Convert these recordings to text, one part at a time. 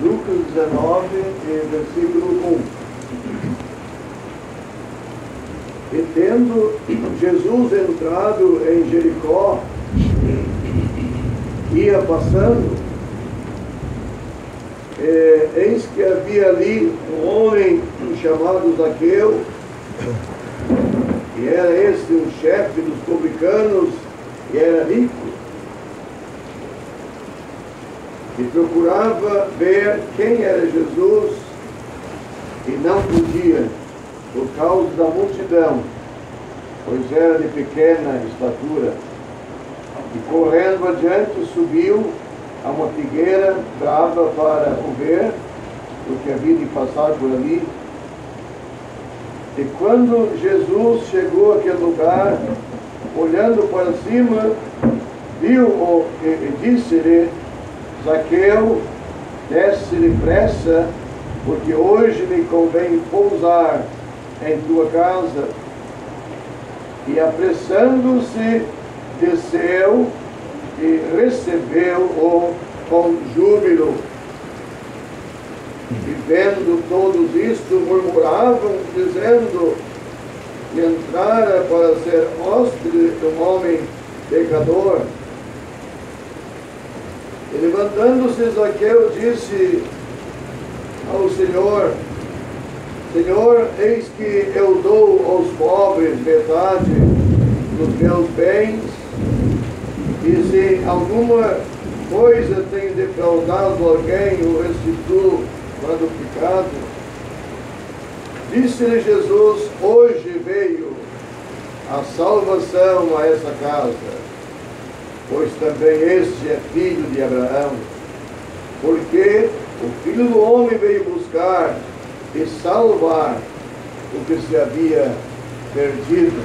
Lucas 19, versículo 1. E tendo Jesus entrado em Jericó, ia passando, eis que havia ali um homem chamado Zaqueu, e era esse um chefe dos publicanos, e era rico, e procurava ver quem era Jesus, e não podia, por causa da multidão, pois era de pequena estatura. E correndo adiante, subiu a uma figueira brava para o ver, porque havia de passar por ali. E quando Jesus chegou àquele lugar, olhando para cima, viu-o e disse-lhe: Zaqueu, desce depressa, porque hoje me convém pousar em tua casa. E apressando-se, desceu e recebeu-o com júbilo. E vendo todos isto, murmuravam, dizendo que entrara para ser hóspede de um homem pecador. E levantando-se, Zaqueu disse ao Senhor: Senhor, eis que eu dou aos pobres metade dos meus bens, e se alguma coisa tenho defraudado alguém, o restituo quadruplicado. Disse-lhe Jesus: hoje veio a salvação a essa casa, pois também este é filho de Abraão, porque o Filho do Homem veio buscar e salvar o que se havia perdido.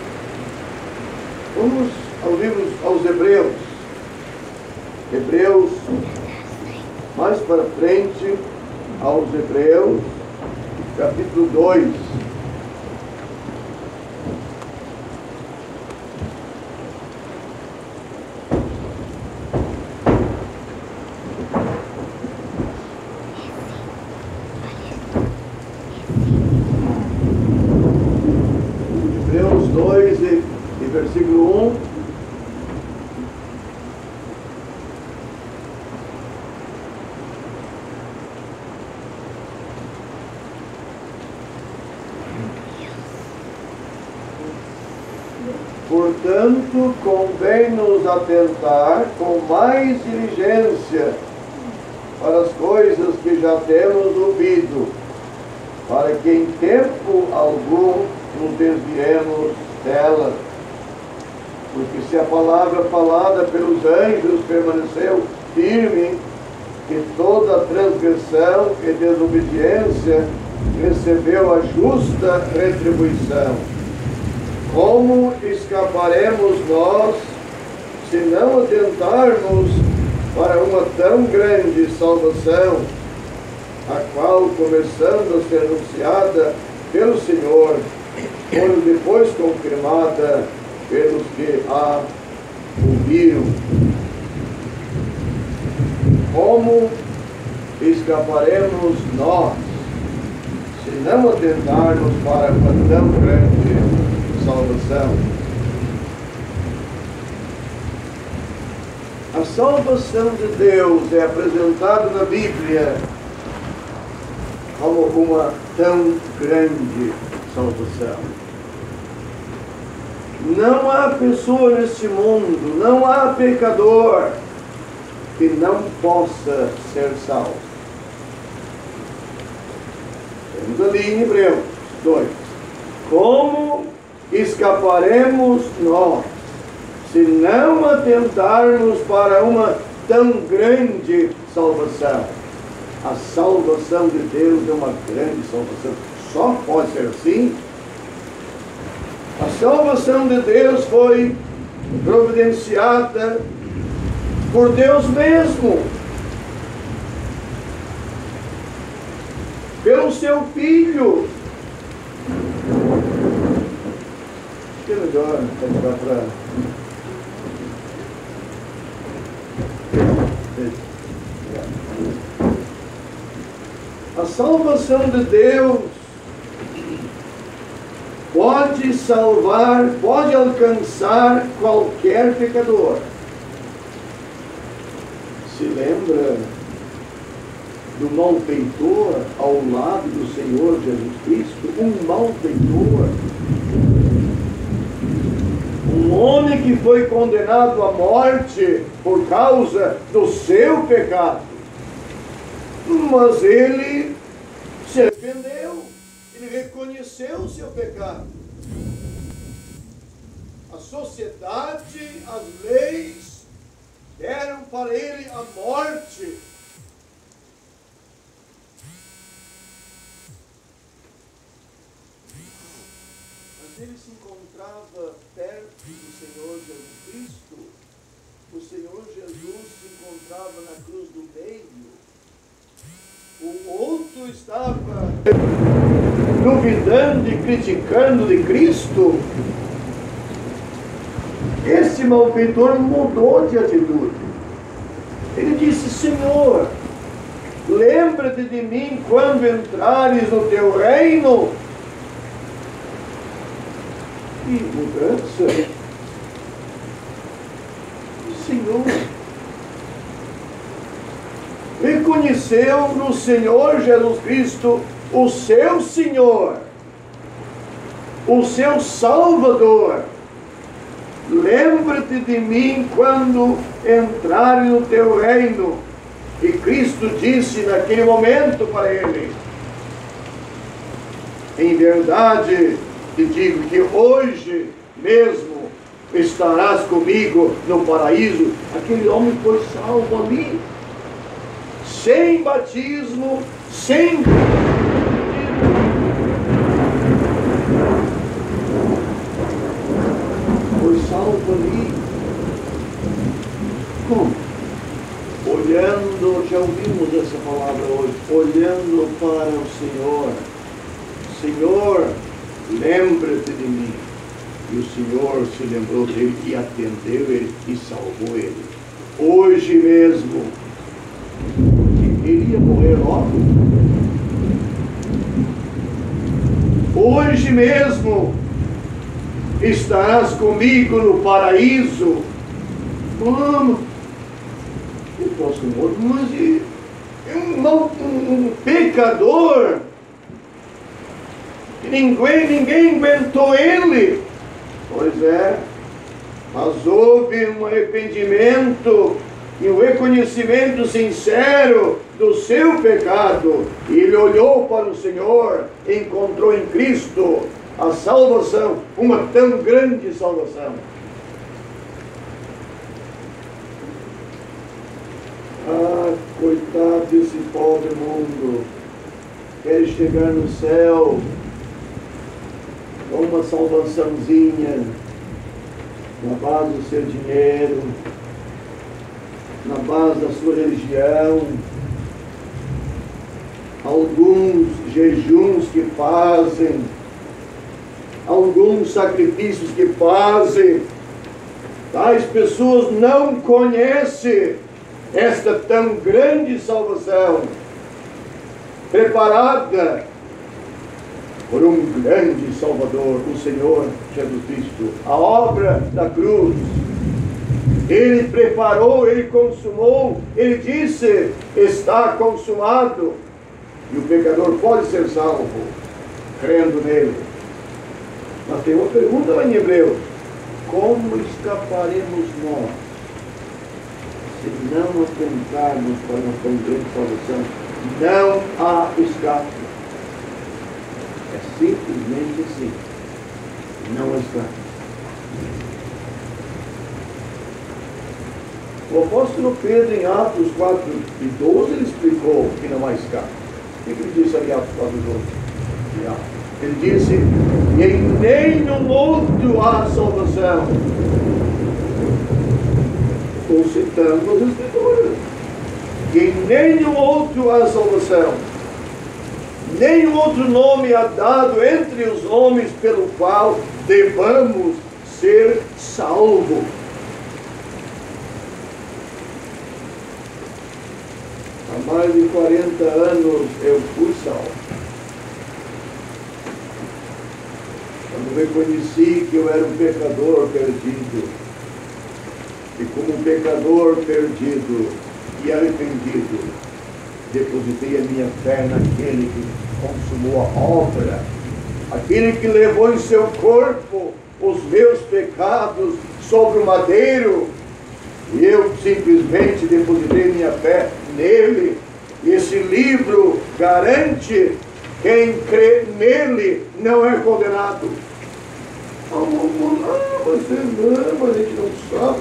Vamos aos Hebreus. Hebreus, mais para frente, aos Hebreus, capítulo 2. Hebreus 2 e versículo 1. Portanto, convém-nos atentar com mais diligência para as coisas que já temos ouvido, para que em tempo algum nos desviemos delas. Porque se a palavra falada pelos anjos permaneceu firme, que toda transgressão e desobediência recebeu a justa retribuição, como escaparemos nós se não atentarmos para uma tão grande salvação, a qual, começando a ser anunciada pelo Senhor, foi depois confirmada pelos que a ouviram? Como escaparemos nós se não atentarmos para uma tão grande salvação? A salvação de Deus é apresentada na Bíblia como uma tão grande salvação. Não há pessoa neste mundo, não há pecador que não possa ser salvo. Temos ali em Hebreus 2. Como escaparemos nós se não atentarmos para uma tão grande salvação? A salvação de Deus é uma grande salvação. Só pode ser assim. A salvação de Deus foi providenciada por Deus mesmo, pelo seu Filho. Acho que é melhor tentar para... A salvação de Deus pode salvar, pode alcançar qualquer pecador. Se lembra do malfeitor ao lado do Senhor Jesus Cristo? Um malfeitor, um homem que foi condenado à morte por causa do seu pecado, mas ele se arrependeu, ele reconheceu o seu pecado. A sociedade, as leis deram para ele a morte. Mas ele se encontrava perto do Senhor Jesus Cristo. O Senhor Jesus se encontrava na cruz do meio. O outro estava duvidando e criticando de Cristo. Esse malfeitor mudou de atitude. Ele disse: Senhor, lembra-te de mim quando entrares no teu reino. Que mudança! O Senhor reconheceu no Senhor Jesus Cristo o seu Senhor, o seu Salvador. Lembra-te de mim quando entrares no teu reino. E Cristo disse naquele momento para ele: em verdade te digo que hoje mesmo estarás comigo no paraíso. Aquele homem foi salvo ali, sem batismo, sem foi salvo ali. Como? Olhando, já ouvimos essa palavra hoje, olhando para o Senhor. Senhor, lembra-te de mim. E o Senhor se lembrou dele e atendeu ele e salvou ele. Hoje mesmo, ele ia morrer logo. Hoje mesmo estarás comigo no paraíso. Vamos. Eu posso morrer, mas um pecador. Ninguém aguentou ele. Pois é, mas houve um arrependimento e um reconhecimento sincero do seu pecado. E ele olhou para o Senhor, encontrou em Cristo a salvação, uma tão grande salvação. Ah, coitado desse pobre mundo, quer chegar no céu com uma salvaçãozinha na base do seu dinheiro, na base da sua religião, alguns jejuns que fazem, alguns sacrifícios que fazem. Tais pessoas não conhecem esta tão grande salvação, preparada por um grande Salvador, o Senhor Jesus Cristo. A obra da cruz, Ele preparou, Ele consumou, Ele disse: está consumado. E o pecador pode ser salvo, crendo nele. Mas tem uma pergunta lá em Hebreus: como escaparemos nós se não atentarmos para uma tão grande salvação? Não há escape. É simplesmente assim. Não há escape. O apóstolo Pedro, em Atos 4:12, ele explicou que não há escape. O que ele disse ali em Atos 4:12? Ele disse: e em nenhum outro há salvação. Estou citando as Escrituras. E em nenhum outro há salvação. Nenhum outro nome há dado entre os homens pelo qual devamos ser salvos. A Há mais de 40 anos eu fui salvo. Quando reconheci que eu era um pecador perdido, e como um pecador perdido e arrependido, depositei a minha fé naquele que consumou a obra, aquele que levou em seu corpo os meus pecados sobre o madeiro, e eu simplesmente depositei minha fé nele. E esse livro garante: quem crê nele não é condenado. Você não, mas a gente não sabe.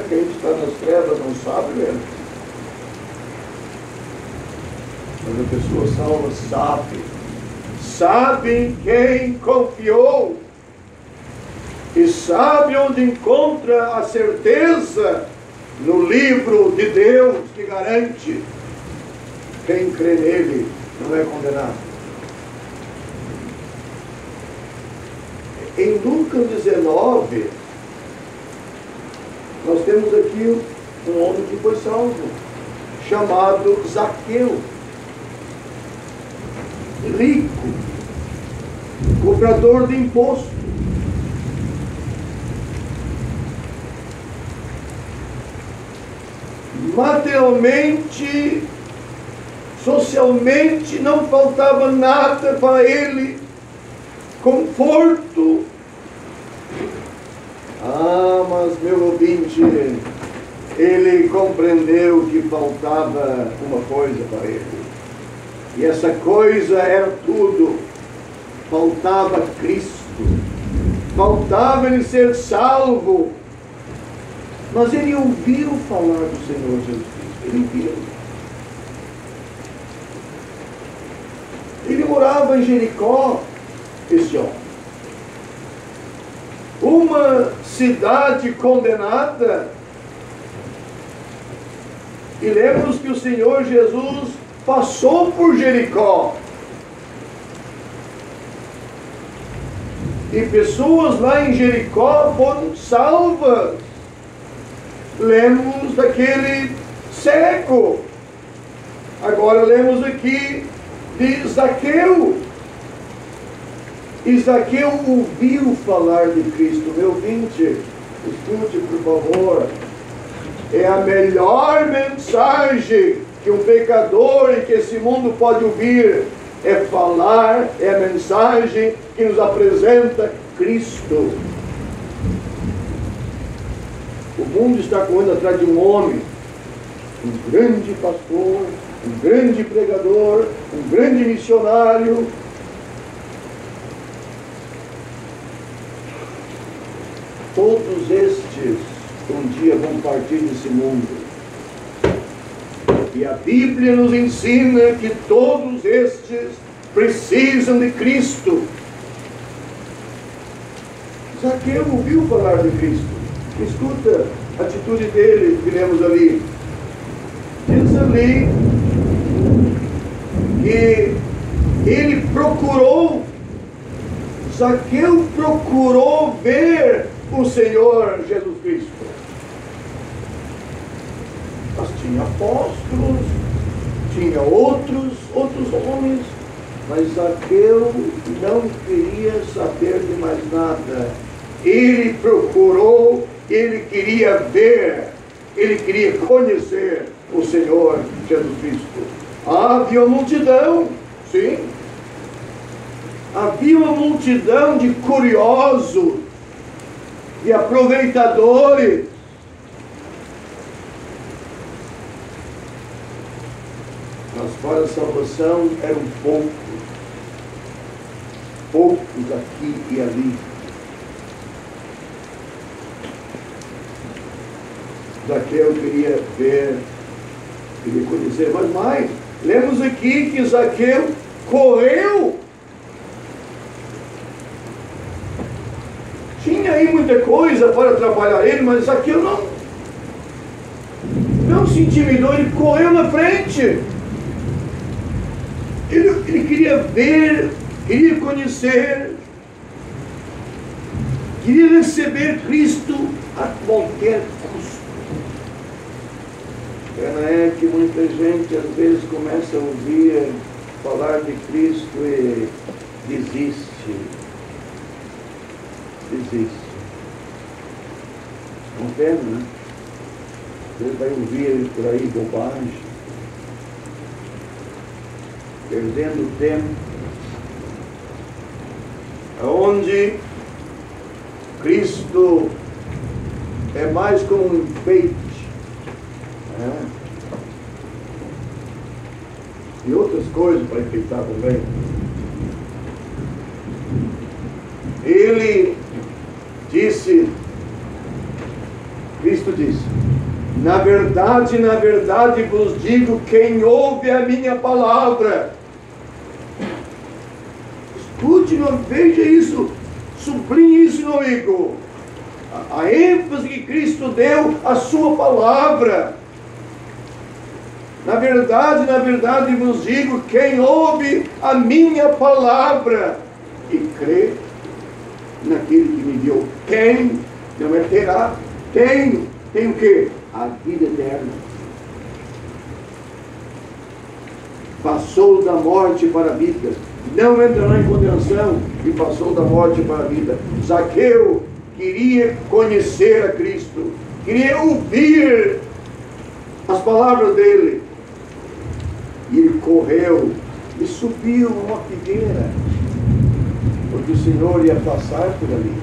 Quem está nas trevas não sabe mesmo. Mas a pessoa salva sabe em quem confiou, e sabe onde encontra a certeza no livro de Deus que garante: quem crê nele não é condenado. Em Lucas 19, nós temos aqui um homem que foi salvo, chamado Zaqueu, rico, cobrador de imposto. Materialmente, socialmente, não faltava nada para ele, conforto. Mas meu ouvinte, ele compreendeu que faltava uma coisa para ele, e essa coisa era tudo: faltava Cristo, faltava ele ser salvo. Mas ele ouviu falar do Senhor Jesus Cristo, ele viu. Ele morava em Jericó, esse homem. Uma cidade condenada. E lembra-nos que o Senhor Jesus passou por Jericó. E pessoas lá em Jericó foram salvas. Lemos daquele cego. Agora lemos aqui de Zaqueu. E Zaqueu ouviu falar de Cristo. Meu ouvinte, escute por favor. É a melhor mensagem que um pecador e que esse mundo pode ouvir. É falar, é a mensagem que nos apresenta Cristo. O mundo está correndo atrás de um homem, um grande pastor, um grande pregador, um grande missionário. Todos estes um dia vão partir desse mundo. E a Bíblia nos ensina que todos estes precisam de Cristo. Zaqueu ouviu falar de Cristo. Escuta a atitude dele que lemos ali. Diz ali que ele procurou, Zaqueu procurou ver o Senhor Jesus Cristo. Mas tinha apóstolos, tinha outros homens, mas Zaqueu não queria saber de mais nada. Ele procurou, ele queria ver, ele queria conhecer o Senhor Jesus Cristo. Havia uma multidão, sim. Havia uma multidão de curiosos, de aproveitadores. Mas para a salvação eram poucos aqui e ali. Zaqueu queria ver, queria conhecer, mas mais. Lemos aqui que Zaqueu correu. Tinha aí muita coisa para atrapalhar ele, mas Zaqueu não se intimidou, ele correu na frente. Ele queria ver, queria conhecer, queria receber Cristo a qualquer custo. Pena é que muita gente às vezes começa a ouvir falar de Cristo e desiste. Não pena, né? Você vai ouvir por aí bobagem, perdendo tempo, onde Cristo é mais como um enfeite, né? E outras coisas para enfeitar também. Cristo disse, na verdade vos digo, quem ouve a minha palavra. Escute, veja isso, sublinhe isso, meu amigo. A ênfase que Cristo deu à sua palavra. Na verdade vos digo, quem ouve a minha palavra e crê naquele que me deu, tem, não é terá, tem o quê? A vida eterna. Passou da morte para a vida, não entrará em condenação, e passou da morte para a vida. Zaqueu queria conhecer a Cristo, queria ouvir as palavras dele, e ele correu e subiu uma figueira, porque o Senhor ia passar por ali.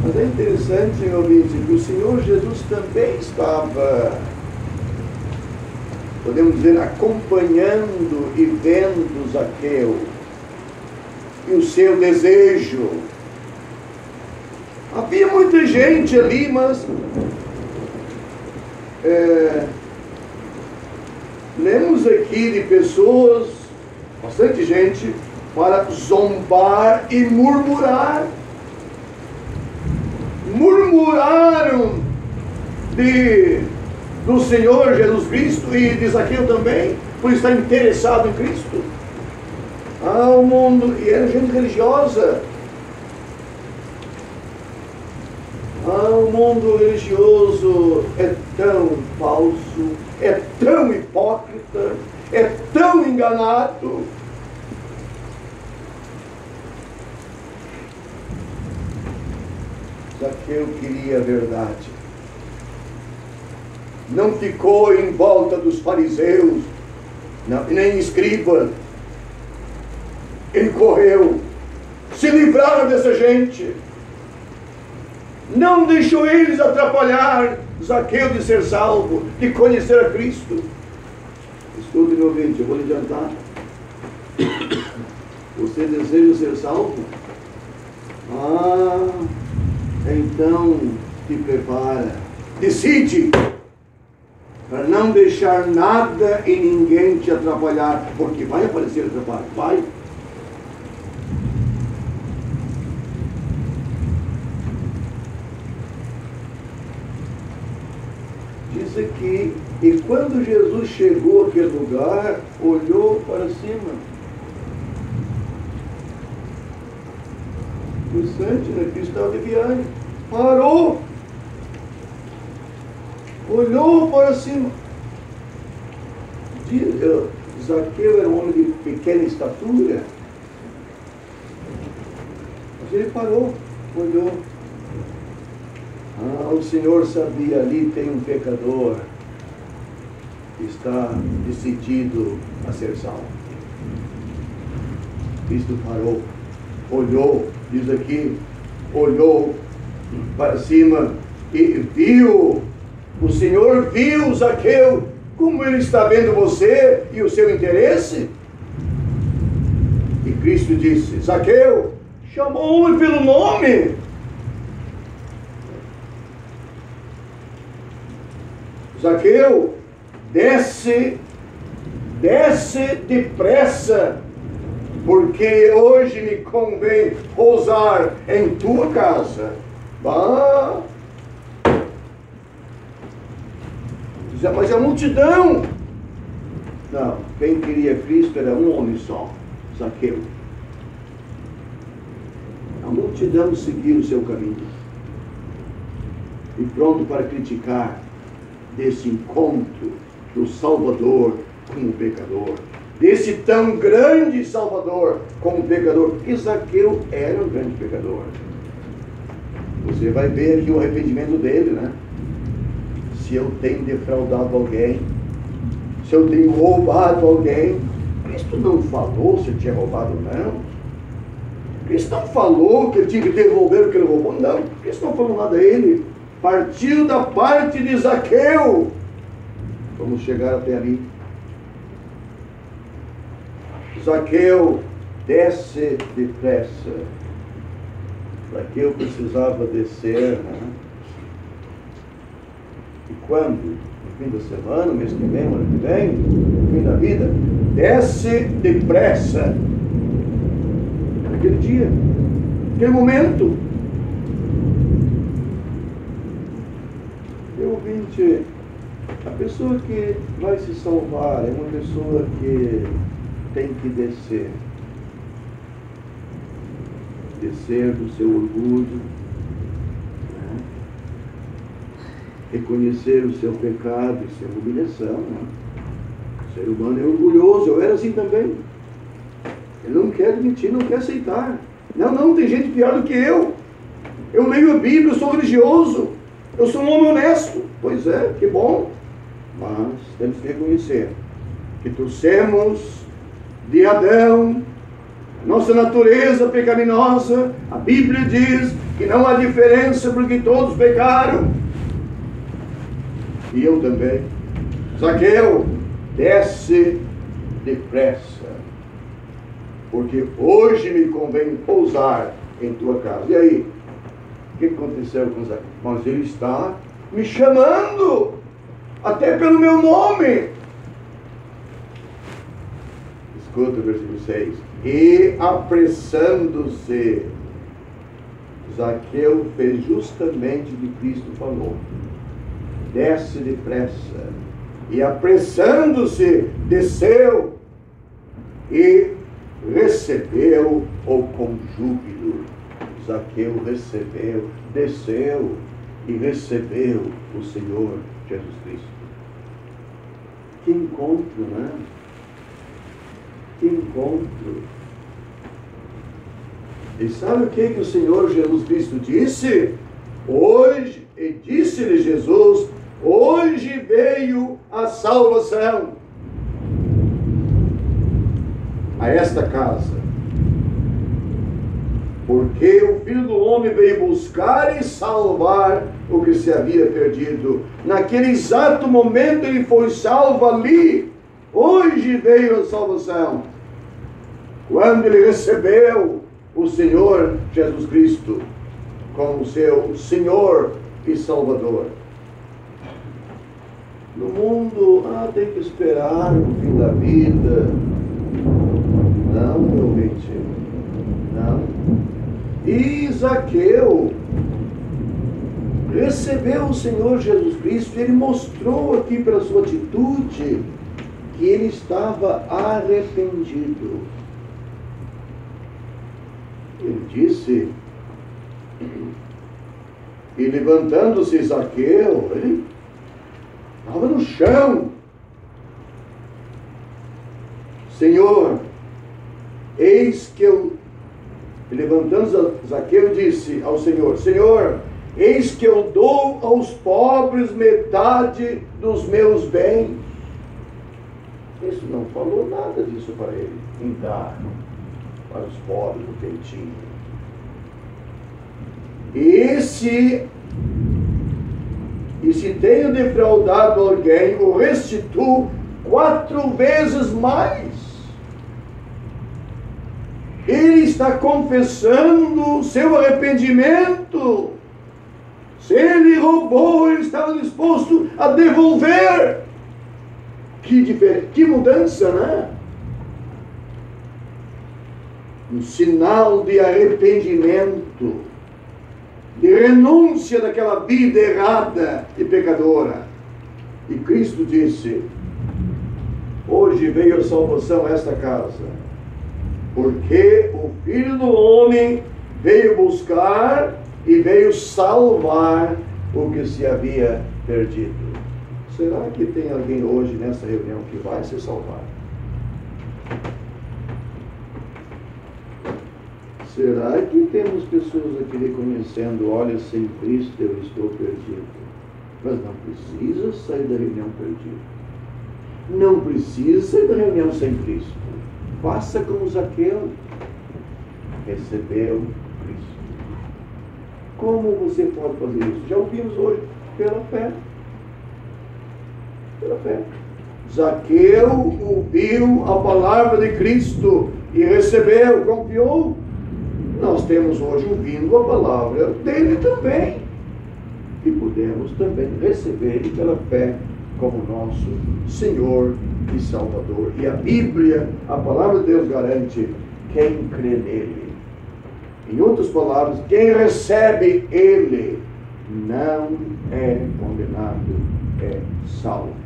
Mas é interessante, meu ouvinte, que o Senhor Jesus também estava, podemos dizer, acompanhando e vendo Zaqueu e o seu desejo. Havia muita gente ali, mas lemos aqui de pessoas, bastante gente, para zombar e murmurar. Murmuraram do Senhor Jesus Cristo e de Zaqueu também, por estar interessado em Cristo. O mundo, e era gente religiosa. O mundo religioso é tão falso, é tão hipócrita, é tão enganado. Zaqueu queria a verdade. Não ficou em volta dos fariseus, nem escribas. Ele correu, se livraram dessa gente. Não deixou eles atrapalhar Zaqueu de ser salvo, de conhecer a Cristo. Escute, meu ouvinte, eu vou lhe adiantar. Você deseja ser salvo? Então te prepara. Decide para não deixar nada e ninguém te atrapalhar, porque vai aparecer atrapalho, vai. Diz aqui, e quando Jesus chegou àquele lugar, olhou para cima. Interessante, né? Cristo estava de viagem. Parou. Olhou para cima. Zaqueu era um homem de pequena estatura. Mas ele parou, olhou. O Senhor sabia, ali tem um pecador que está decidido a ser salvo. Cristo parou, olhou, diz aqui, olhou para cima e viu. O Senhor viu Zaqueu, como ele está vendo você e o seu interesse. E Cristo disse, Zaqueu, chamou o homem pelo nome. Zaqueu, desce depressa, porque hoje me convém pousar em tua casa. Mas a multidão, não, quem queria Cristo era um homem só, Zaqueu. A multidão seguiu o seu caminho. e pronto para criticar desse encontro do Salvador com o pecador, desse tão grande Salvador com o pecador, porque Zaqueu era um grande pecador. Você vai ver aqui o arrependimento dele, né? Se eu tenho defraudado alguém, se eu tenho roubado alguém, Cristo não falou se ele tinha roubado ou não. Cristo não falou que ele tinha que devolver o que ele roubou, não. Cristo não falou nada a ele. Partiu da parte de Zaqueu. Vamos chegar até ali. Zaqueu desce depressa. Zaqueu precisava descer, né? E quando? No fim da semana, mês que vem, ano que vem, no fim da vida, desce depressa. Naquele dia, naquele momento. Meu ouvinte, a pessoa que vai se salvar é uma pessoa que tem que descer. Descer do seu orgulho, né? Reconhecer o seu pecado e sua humilhação, né? O ser humano é orgulhoso, eu era assim também. Ele não quer admitir, não quer aceitar. Não, tem gente pior do que eu. Eu leio a Bíblia, eu sou religioso, eu sou um homem honesto. Pois é, que bom. Mas temos que reconhecer que trouxemos de Adão nossa natureza pecaminosa. A Bíblia diz que não há diferença porque todos pecaram. E eu também. Zaqueu, desce depressa, porque hoje me convém pousar em tua casa. E aí? O que aconteceu com Zaqueu? Mas ele está me chamando, até pelo meu nome. Escuta o versículo 6. E apressando-se, Zaqueu fez justamente o que Cristo falou. Desce depressa. E apressando-se, desceu e recebeu-o com júbilo. Zaqueu recebeu, desceu e recebeu o Senhor Jesus Cristo. Que encontro, né? Que encontro. E sabe o que o Senhor Jesus Cristo disse? Hoje, e disse-lhe Jesus, hoje veio a salvação a esta casa, porque o Filho do Homem veio buscar e salvar o que se havia perdido. Naquele exato momento ele foi salvo ali. Hoje veio a salvação, quando ele recebeu o Senhor Jesus Cristo como seu Senhor e Salvador. No mundo, tem que esperar o fim da vida. Não, meu ouvinte, não. E Zaqueu recebeu o Senhor Jesus Cristo. Ele mostrou aqui pela sua atitude que ele estava arrependido. Ele disse, e levantando-se Zaqueu, ele estava no chão. Senhor, eis que eu... Levantando Zaqueu, disse ao Senhor, Senhor, eis que eu dou aos pobres metade dos meus bens. Isso não falou nada disso para ele, em dar para os pobres o que ele tinha. E se tenho defraudado alguém, o restituo 4 vezes mais. Ele está confessando o seu arrependimento. Se ele roubou, ele estava disposto a devolver. Que mudança, né? Um sinal de arrependimento, de renúncia daquela vida errada e pecadora. E Cristo disse, hoje veio a salvação a esta casa, porque o Filho do Homem veio buscar e veio salvar o que se havia perdido. Será que tem alguém hoje nessa reunião que vai se salvar? Será que temos pessoas aqui reconhecendo, olha, sem Cristo eu estou perdido? Mas não precisa sair da reunião perdido. Não precisa sair da reunião sem Cristo. Faça como Zaqueu. Recebeu Cristo. Como você pode fazer isso? Já ouvimos hoje. Pela fé. Pela fé. Zaqueu ouviu a palavra de Cristo e recebeu, confiou. Nós temos hoje ouvindo a palavra dele também. E podemos também receber pela fé como nosso Senhor e Salvador. E a Bíblia, a palavra de Deus garante quem crê nele. Em outras palavras, quem recebe ele não é condenado, é salvo.